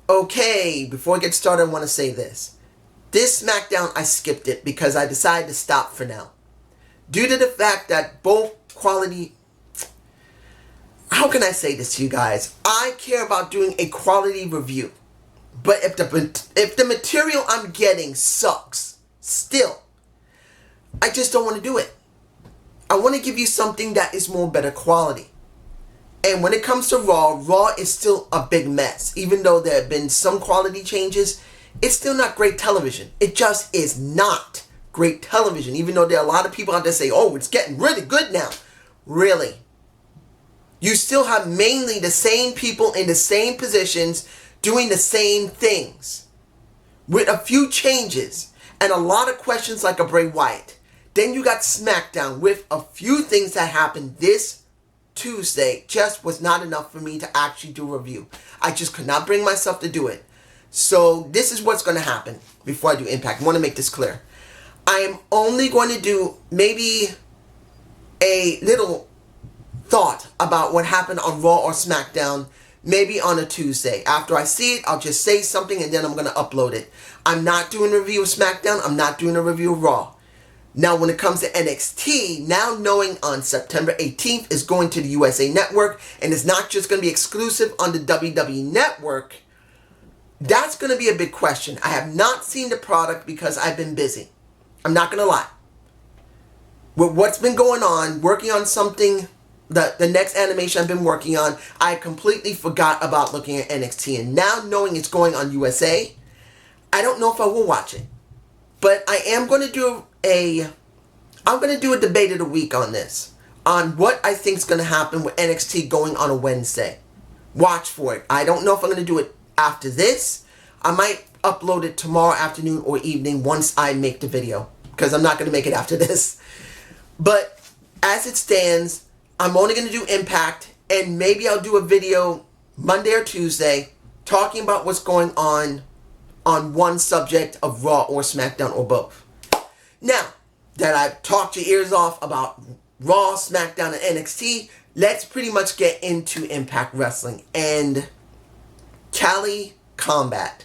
Okay, before I get started, I want to say this. This SmackDown, I skipped it because I decided to stop for now. Due to the fact that both quality... How can I say this to you guys? I care about doing a quality review. But if the material I'm getting sucks, still, I just don't want to do it. I want to give you something that is more better quality. And when it comes to Raw is still a big mess. Even though there have been some quality changes, it's still not great television. It just is not great television. Even though there are a lot of people out there say, oh, it's getting really good now. Really? You still have mainly the same people in the same positions doing the same things. With a few changes and a lot of questions like a Bray Wyatt. Then you got SmackDown with a few things that happened this Tuesday. Just was not enough for me to actually do a review. I just could not bring myself to do it. So this is what's going to happen before I do Impact. I want to make this clear. I am only going to do maybe a little thought about what happened on Raw or SmackDown maybe on a Tuesday. After I see it, I'll just say something and then I'm going to upload it. I'm not doing a review of SmackDown. I'm not doing a review of Raw. Now, when it comes to NXT, now knowing on September 18th is going to the USA Network and it's not just going to be exclusive on the WWE Network, that's going to be a big question. I have not seen the product because I've been busy. I'm not going to lie. With what's been going on, working on something, the next animation I've been working on, I completely forgot about looking at NXT. And now knowing it's going on USA, I don't know if I will watch it. But I am going to do a debate of the week on this. On what I think is going to happen with NXT going on a Wednesday. Watch for it. I don't know if I'm going to do it after this. I might upload it tomorrow afternoon or evening once I make the video. Because I'm not going to make it after this. But as it stands, I'm only going to do Impact. And maybe I'll do a video Monday or Tuesday talking about what's going on one subject of Raw or SmackDown or both. Now that I've talked your ears off about Raw, SmackDown, and NXT, let's pretty much get into Impact Wrestling and Cali Combat.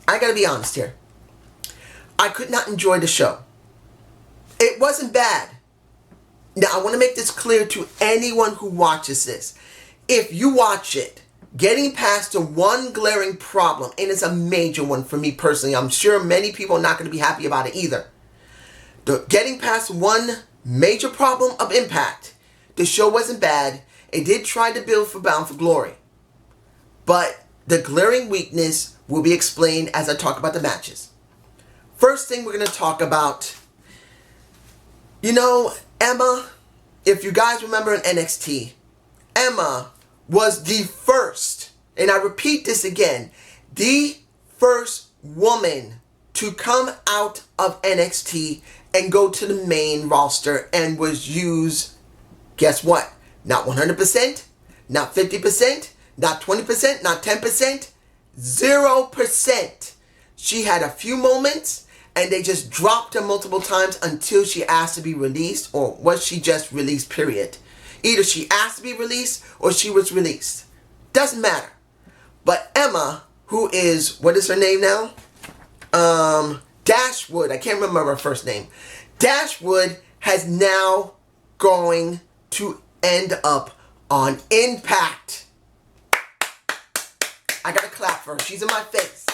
I gotta be honest here. I could not enjoy the show. It wasn't bad. Now, I want to make this clear to anyone who watches this. If you watch it, getting past the one glaring problem, and it's a major one for me personally, I'm sure many people are not going to be happy about it either. Getting past one major problem of Impact, the show wasn't bad. It did try to build for Bound for Glory. But the glaring weakness will be explained as I talk about the matches. First thing we're going to talk about, Emma, if you guys remember in NXT, Emma was the first, and I repeat this again, the first woman to come out of NXT and go to the main roster and was used, guess what? Not 100%, not 50%, not 20%, not 10%, 0%. She had a few moments and they just dropped her multiple times until she asked to be released, or was she just released, period. Either she asked to be released or she was released. Doesn't matter. But Emma, who is, what is her name now? Dashwood. I can't remember her first name. Dashwood has now going to end up on Impact. I gotta clap for her. She's in my face.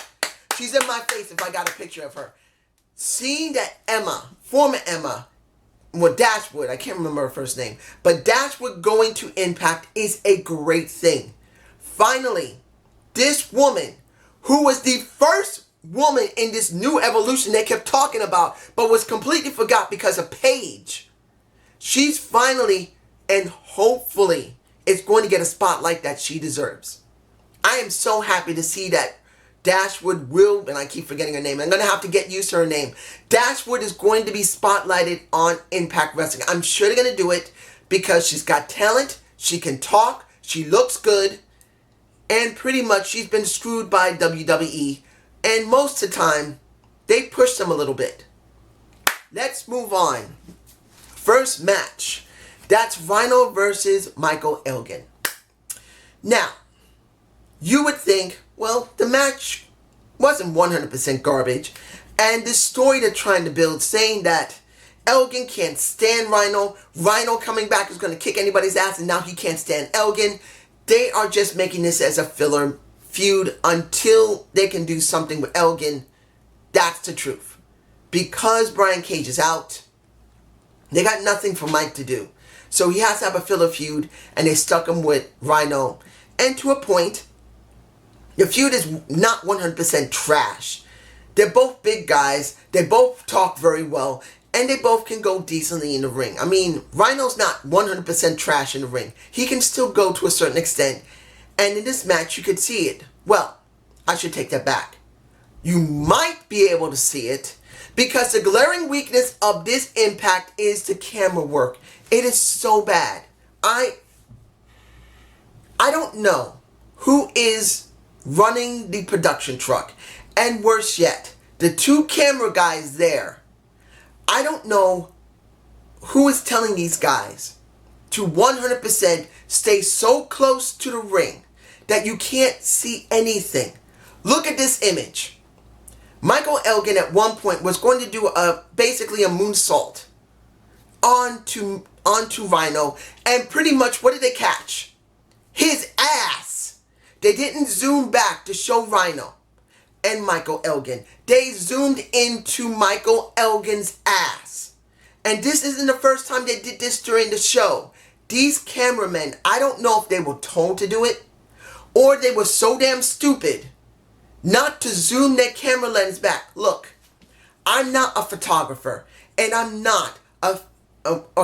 She's in my face if I got a picture of her. Seeing that Emma, former Emma, Dashwood, I can't remember her first name, but Dashwood going to Impact is a great thing. Finally, this woman, who was the first woman in this new evolution they kept talking about, but was completely forgot because of Paige, she's finally and hopefully is going to get a spotlight that she deserves. I am so happy to see that Dashwood will, and I keep forgetting her name. I'm going to have to get used to her name. Dashwood is going to be spotlighted on Impact Wrestling. I'm sure they're going to do it because she's got talent, she can talk, she looks good, and pretty much she's been screwed by WWE. And most of the time, they push them a little bit. Let's move on. First match. That's Reno versus Michael Elgin. Now, you would think, well, the match wasn't 100% garbage, and this story they're trying to build saying that Elgin can't stand Rhino, Rhino coming back is going to kick anybody's ass, and now he can't stand Elgin, they are just making this as a filler feud until they can do something with Elgin. That's the truth. Because Brian Cage is out, they got nothing for Mike to do. So he has to have a filler feud, and they stuck him with Rhino. And to a point, the feud is not 100% trash. They're both big guys, they both talk very well, and they both can go decently in the ring. I mean, Rhino's not 100% trash in the ring. He can still go to a certain extent, and in this match you could see it. Well, I should take that back. You might be able to see it, because the glaring weakness of this Impact is the camera work. It is so bad. I don't know who is running the production truck. And worse yet, the two camera guys there. I don't know who is telling these guys to 100% stay so close to the ring that you can't see anything. Look at this image. Michael Elgin at one point was going to do basically a moonsault onto Rhino, and pretty much what did they catch? His ass. They didn't zoom back to show Rhino and Michael Elgin. They zoomed into Michael Elgin's ass. And this isn't the first time they did this during the show. These cameramen, I don't know if they were told to do it, or they were so damn stupid not to zoom their camera lens back. Look, I'm not a photographer, and I'm not a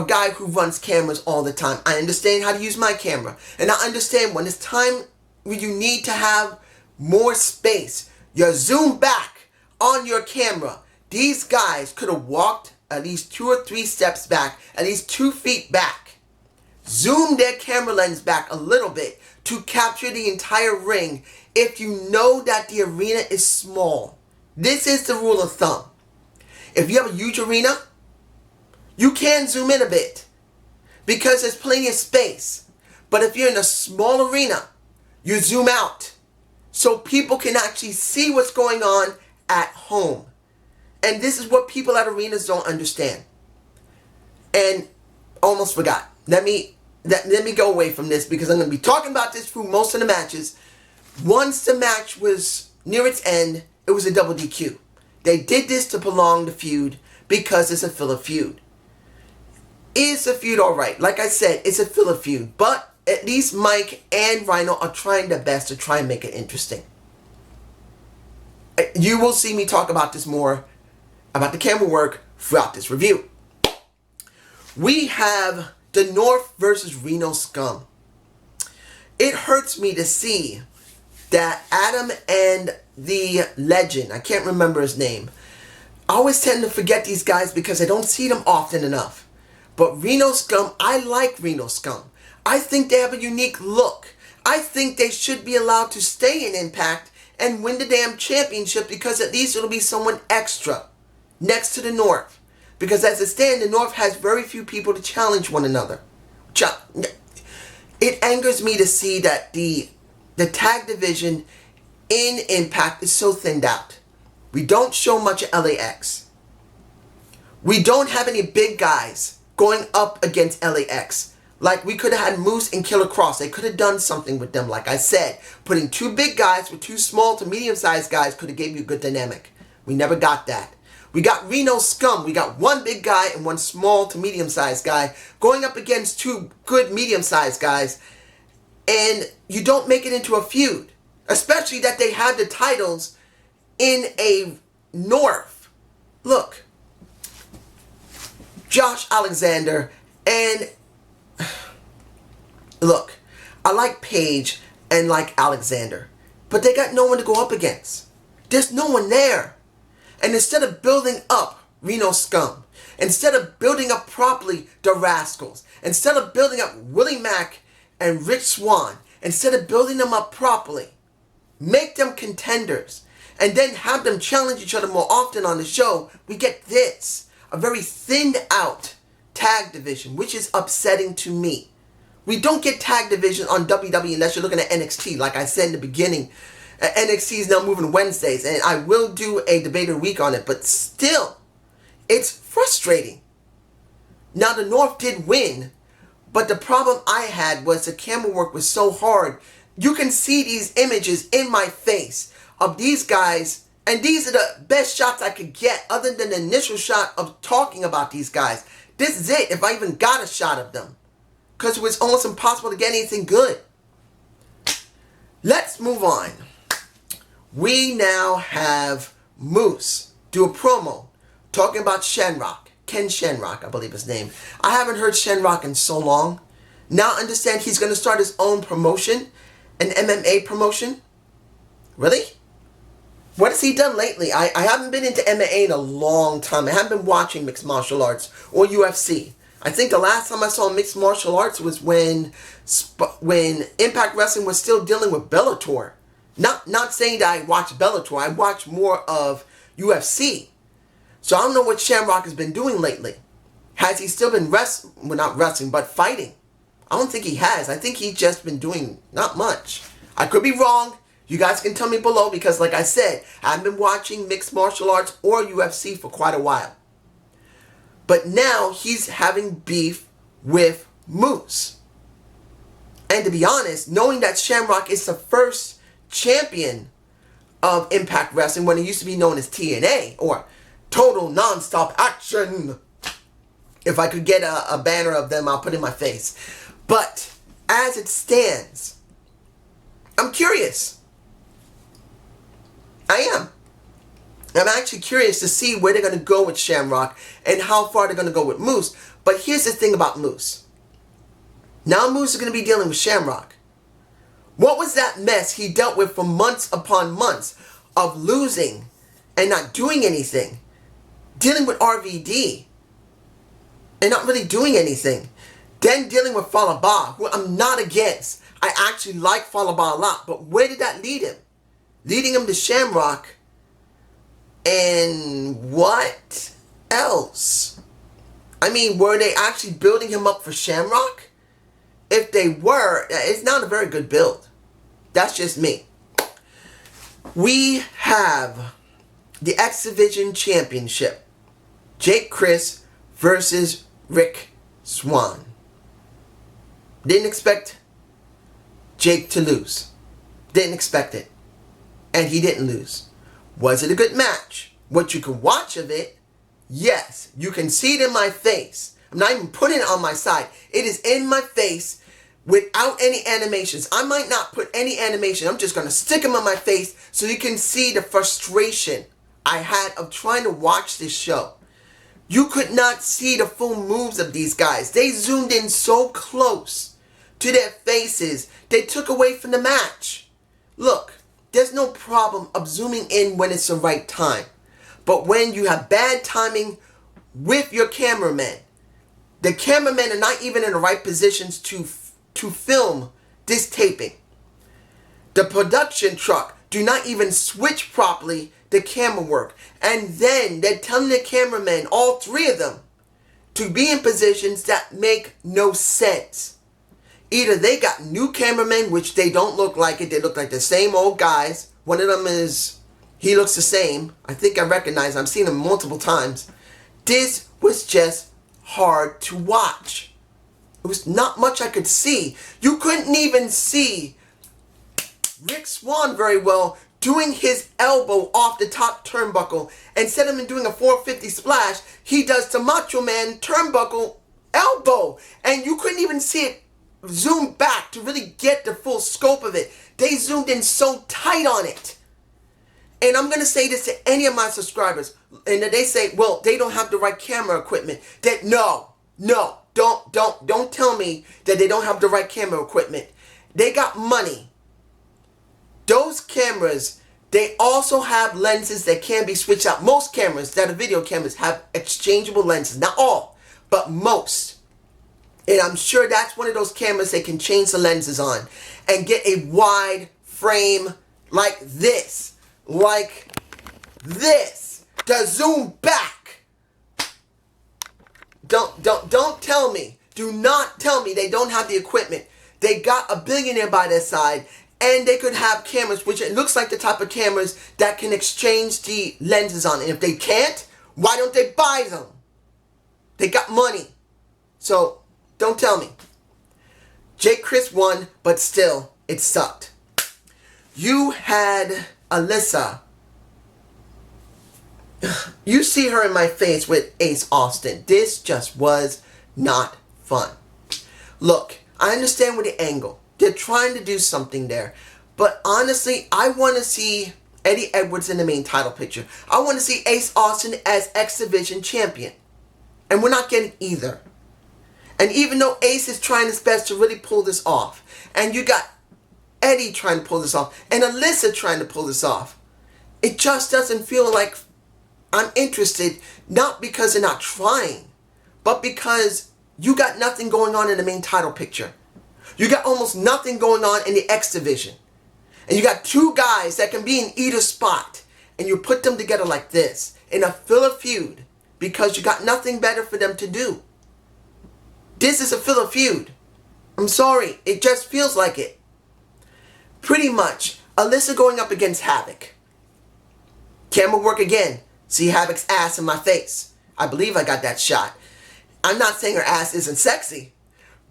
guy who runs cameras all the time. I understand how to use my camera, and I understand when it's time when you need to have more space, you zoom back on your camera. These guys could have walked at least 2 or 3 steps back, at least 2 feet back, zoom their camera lens back a little bit to capture the entire ring if you know that the arena is small. This is the rule of thumb. If you have a huge arena, you can zoom in a bit because there's plenty of space. But if you're in a small arena, you zoom out so people can actually see what's going on at home. And this is what people at arenas don't understand. And almost forgot. Let me go away from this because I'm going to be talking about this through most of the matches. Once the match was near its end, it was a double DQ. They did this to prolong the feud because it's a filler feud. Is the feud alright? Like I said, it's a filler feud. But at least Mike and Rhino are trying their best to try and make it interesting. You will see me talk about this more, about the camera work, throughout this review. We have the North versus Reno Scum. It hurts me to see that Adam and the legend, I can't remember his name. I always tend to forget these guys because I don't see them often enough. But Reno Scum, I like Reno Scum. I think they have a unique look. I think they should be allowed to stay in Impact and win the damn championship because at least it'll be someone extra next to the North. Because as it stands, the North has very few people to challenge one another. It angers me to see that the tag division in Impact is so thinned out. We don't show much of LAX. We don't have any big guys going up against LAX. Like we could have had Moose and Killer Cross. They could have done something with them. Like I said, putting 2 big guys with 2 small to medium-sized guys could have gave you a good dynamic. We never got that. We got Reno Scum. We got 1 big guy and 1 small to medium-sized guy going up against 2 good medium-sized guys. And you don't make it into a feud. Especially that they had the titles in a North. Look. Josh Alexander and... Look, I like Paige and like Alexander. But they got no one to go up against. There's no one there. And instead of building up Reno Scum, instead of building up properly the Rascals, instead of building up Willie Mac and Rich Swann, instead of building them up properly, make them contenders, and then have them challenge each other more often on the show, we get this. A very thinned out tag division, which is upsetting to me. We don't get tag division on WWE unless you're looking at NXT. Like I said in the beginning, NXT is now moving Wednesdays, and I will do a debater week on it, but still, it's frustrating. Now, the North did win, but the problem I had was the camera work was so hard. You can see these images in my face of these guys, and these are the best shots I could get other than the initial shot of talking about these guys. This is it, if I even got a shot of them. Because it was almost impossible to get anything good. Let's move on. We now have Moose do a promo talking about Shamrock. Ken Shamrock, I believe his name. I haven't heard Shamrock in so long. Now I understand he's going to start his own promotion, an MMA promotion. Really? What has he done lately? I haven't been into MMA in a long time. I haven't been watching mixed martial arts or UFC. I think the last time I saw mixed martial arts was when Impact Wrestling was still dealing with Bellator. Not saying that I watch Bellator. I watch more of UFC. So I don't know what Shamrock has been doing lately. Has he still been not wrestling, but fighting? I don't think he has. I think he's just been doing not much. I could be wrong. You guys can tell me below because, like I said, I've been watching mixed martial arts or UFC for quite a while. But now he's having beef with Moose. And to be honest, knowing that Shamrock is the first champion of Impact Wrestling when it used to be known as TNA or Total Non-Stop Action. If I could get a banner of them, I'll put it in my face. But as it stands, I'm curious. I am. I'm actually curious to see where they're going to go with Shamrock and how far they're going to go with Moose. But here's the thing about Moose. Now Moose is going to be dealing with Shamrock. What was that mess he dealt with for months upon months of losing and not doing anything? Dealing with RVD and not really doing anything. Then dealing with Falaba, who I'm not against. I actually like Falaba a lot. But where did that lead him? Leading him to Shamrock. And what else? I mean, were they actually building him up for Shamrock? If they were, it's not a very good build. That's just me. We have the X Division Championship. Jake Chris versus Rick Swann. Didn't expect Jake to lose. Didn't expect it. And he didn't lose. Was it a good match? What you can watch of it, yes. You can see it in my face. I'm not even putting it on my side. It is in my face without any animations. I might not put any animation. I'm just going to stick them on my face so you can see the frustration I had of trying to watch this show. You could not see the full moves of these guys. They zoomed in so close to their faces. They took away from the match. Look, there's no problem of zooming in when it's the right time. But when you have bad timing with your cameramen, the cameramen are not even in the right positions to film this taping. The production truck do not even switch properly the camera work. And then they're telling the cameramen, all three of them, to be in positions that make no sense. Either they got new cameramen, which they don't look like it. They look like the same old guys. One of them he looks the same. I think I recognize him. I've seen him multiple times. This was just hard to watch. It was not much I could see. You couldn't even see Rick Swann very well doing his elbow off the top turnbuckle. Instead of him doing a 450 splash, he does the Macho Man turnbuckle elbow. And you couldn't even see it zoom back to really get the full scope of it. They zoomed in so tight on it. And I'm going to say this to any of my subscribers. And they say, well, they don't have the right camera equipment. That no, don't tell me that they don't have the right camera equipment. They got money. Those cameras, they also have lenses that can be switched out. Most cameras that are video cameras have exchangeable lenses. Not all, but most. And I'm sure that's one of those cameras they can change the lenses on and get a wide frame like this. Like this. To zoom back. Don't tell me Do not tell me they don't have the equipment. They got a billionaire by their side, and they could have cameras, which it looks like the type of cameras that can exchange the lenses on. And if they can't, why don't they buy them? They got money. So, don't tell me. Jake Chris won, but still, it sucked. You had Alyssa. You see her in my face with Ace Austin. This just was not fun. Look, I understand with the angle. They're trying to do something there. But honestly, I want to see Eddie Edwards in the main title picture. I want to see Ace Austin as X Division champion. And we're not getting either. And even though Ace is trying his best to really pull this off, and you got Eddie trying to pull this off, and Alyssa trying to pull this off, it just doesn't feel like I'm interested, not because they're not trying, but because you got nothing going on in the main title picture. You got almost nothing going on in the X Division. And you got two guys that can be in either spot, and you put them together like this in a filler feud because you got nothing better for them to do. This is a filler feud. I'm sorry, it just feels like it. Pretty much, Alyssa going up against Havoc. Camera work again. See Havoc's ass in my face. I believe I got that shot. I'm not saying her ass isn't sexy,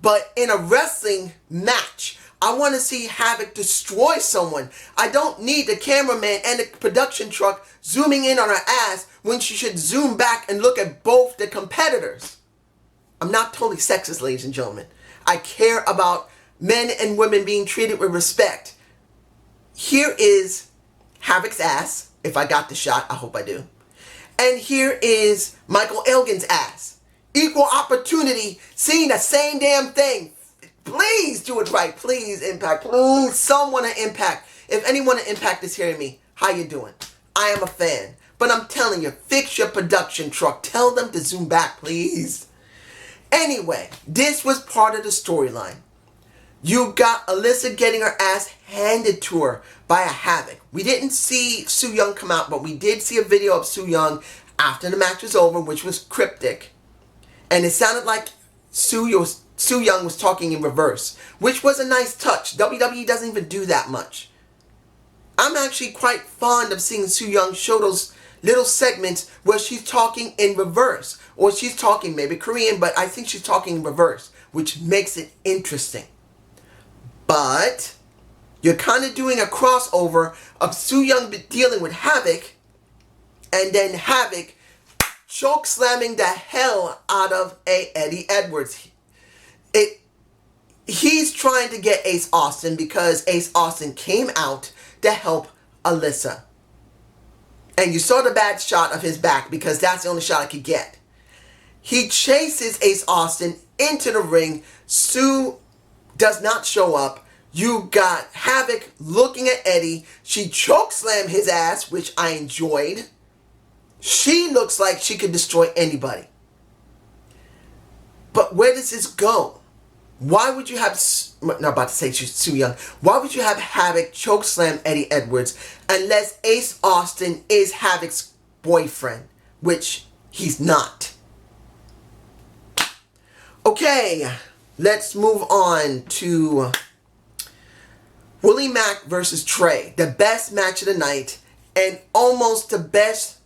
but in a wrestling match, I want to see Havoc destroy someone. I don't need the cameraman and the production truck zooming in on her ass when she should zoom back and look at both the competitors. I'm not totally sexist, ladies and gentlemen. I care about men and women being treated with respect. Here is Havoc's ass, if I got the shot, I hope I do. And here is Michael Elgin's ass. Equal opportunity, seeing the same damn thing. Please do it right. Please, Impact. Please, someone at Impact. If anyone at Impact is hearing me, how you doing? I am a fan. But I'm telling you, fix your production truck. Tell them to zoom back, please. Anyway, this was part of the storyline. You got Alyssa getting her ass handed to her by a Havoc. We didn't see Su Yung come out, but we did see a video of Su Yung after the match was over, which was cryptic. And it sounded like Su Yung was talking in reverse, which was a nice touch. WWE doesn't even do that much. I'm actually quite fond of seeing Su Yung show those little segments where she's talking in reverse. Or she's talking maybe Korean, but I think she's talking in reverse, which makes it interesting. But you're kind of doing a crossover of Su Yung dealing with Havoc, and then Havoc choke slamming the hell out of Eddie Edwards. He's trying to get Ace Austin because Ace Austin came out to help Alyssa. And you saw the bad shot of his back because that's the only shot I could get. He chases Ace Austin into the ring. Sue does not show up. You got Havoc looking at Eddie. She chokeslammed his ass, which I enjoyed. She looks like she could destroy anybody. But where does this go? Why would you have, not about to say she's too young. Why would you have Havoc chokeslam Eddie Edwards unless Ace Austin is Havoc's boyfriend, which he's not. Okay, let's move on to Willie Mac versus Trey. The best match of the night and almost the best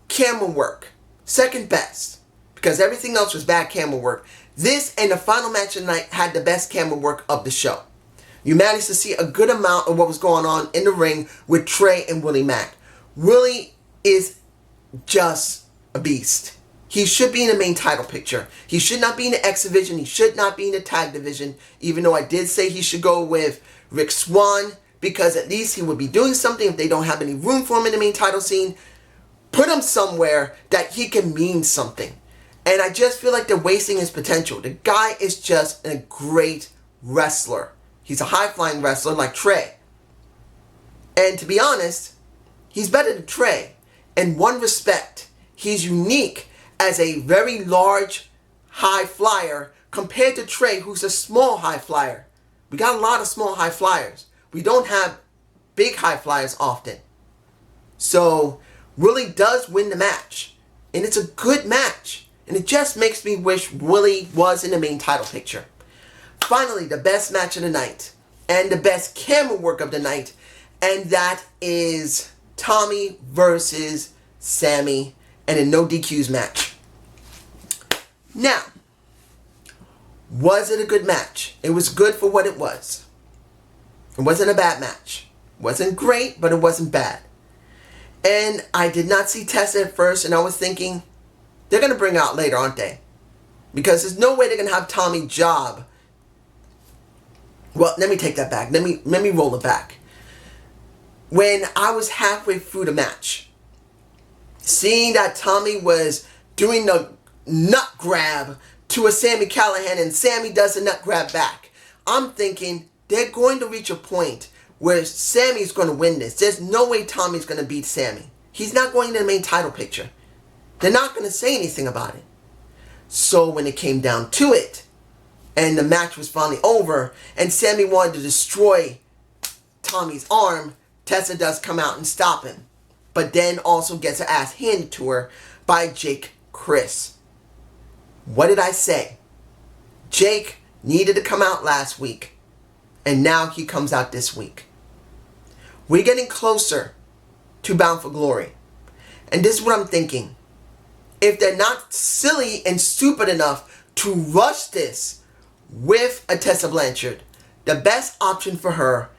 camera work. Second best. Because everything else was bad camera work. This and the final match of the night had the best camera work of the show. You managed to see a good amount of what was going on in the ring with Trey and Willie Mac. Willie is just a beast. He should be in the main title picture. He should not be in the X Division. He should not be in the Tag Division. Even though I did say he should go with Rick Swann, because at least he would be doing something if they don't have any room for him in the main title scene. Put him somewhere that he can mean something. And I just feel like they're wasting his potential. The guy is just a great wrestler. He's a high-flying wrestler like Trey. And to be honest, he's better than Trey. In one respect, he's unique as a very large high flyer compared to Trey, who's a small high flyer. We got a lot of small high flyers. We don't have big high flyers often. So, Willie does win the match. And it's a good match. And it just makes me wish Willie was in the main title picture. Finally, the best match of the night. And the best camera work of the night. And that is Tommy versus Sammy and a no DQs match. Now, was it a good match? It was good for what it was. It wasn't a bad match. It wasn't great, but it wasn't bad. And I did not see Tessa at first, and I was thinking, they're going to bring out later, aren't they? Because there's no way they're going to have Tommy job. Well, let me take that back. Let me roll it back. When I was halfway through the match, seeing that Tommy was doing the nut grab to a Sami Callihan and Sammy does the nut grab back, I'm thinking they're going to reach a point where Sammy's going to win this. There's no way Tommy's going to beat Sammy. He's not going to the main title picture. They're not going to say anything about it. So when it came down to it, and the match was finally over, and Sammy wanted to destroy Tommy's arm, Tessa does come out and stop him. But then also gets her ass handed to her by Jake Chris. What did I say? Jake needed to come out last week, and now he comes out this week. We're getting closer to Bound for Glory. And this is what I'm thinking. If they're not silly and stupid enough to rush this with a Tessa Blanchard, the best option for her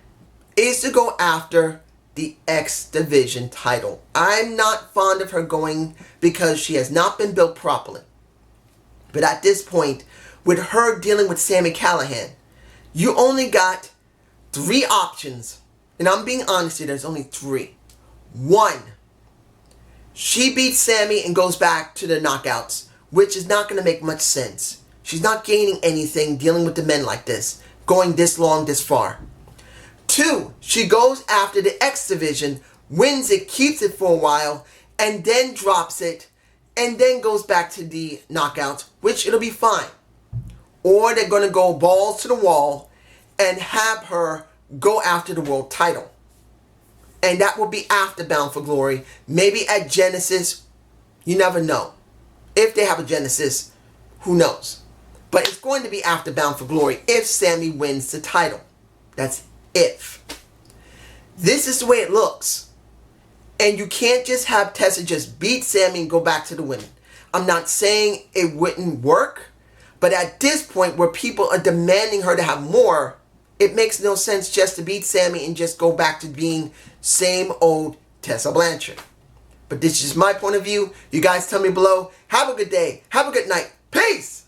is to go after the X Division title. I'm not fond of her going because she has not been built properly. But at this point, with her dealing with Sami Callihan, you only got 3 options. And I'm being honest here, there's only 3. 1, she beats Sammy and goes back to the knockouts, which is not going to make much sense. She's not gaining anything dealing with the men like this, going this long, this far. 2, she goes after the X Division, wins it, keeps it for a while, and then drops it, and then goes back to the knockouts, which it'll be fine. Or they're going to go balls to the wall and have her go after the world title. And that will be after Bound for Glory. Maybe at Genesis. You never know. If they have a Genesis, who knows? But it's going to be after Bound for Glory if Sammy wins the title. That's if. This is the way it looks. And you can't just have Tessa just beat Sammy and go back to the women. I'm not saying it wouldn't work. But at this point where people are demanding her to have more, it makes no sense just to beat Sammy and just go back to being same old Tessa Blanchard. But this is my point of view. You guys tell me below. Have a good day. Have a good night. Peace!